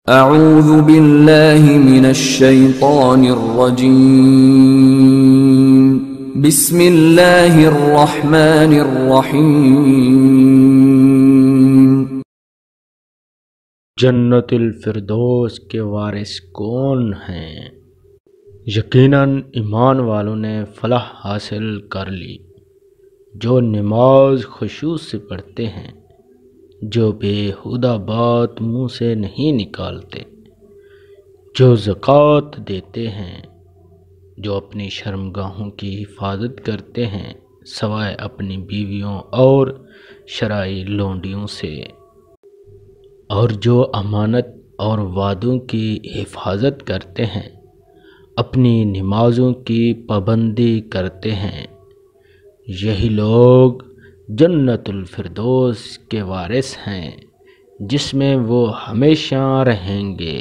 اعوذ باللہ من الشیطان الرجیم بسم اللہ الرحمن الرحیم۔ جنت الفردوس کے وارث کون ہیں؟ یقیناً ایمان والوں نے فلاح حاصل کر لی، جو نماز خشوع سے پڑھتے ہیں، جو بےہودہ بات منہ سے نہیں نکالتے، جو زکوٰۃ دیتے ہیں، جو اپنی شرمگاہوں کی حفاظت کرتے ہیں سوائے اپنی بیویوں اور شرعی لونڈیوں سے، اور جو امانت اور وعدوں کی حفاظت کرتے ہیں، اپنی نمازوں کی پابندی کرتے ہیں، یہی لوگ جنت الفردوس کے وارث ہیں، جس میں وہ ہمیشہ رہیں گے۔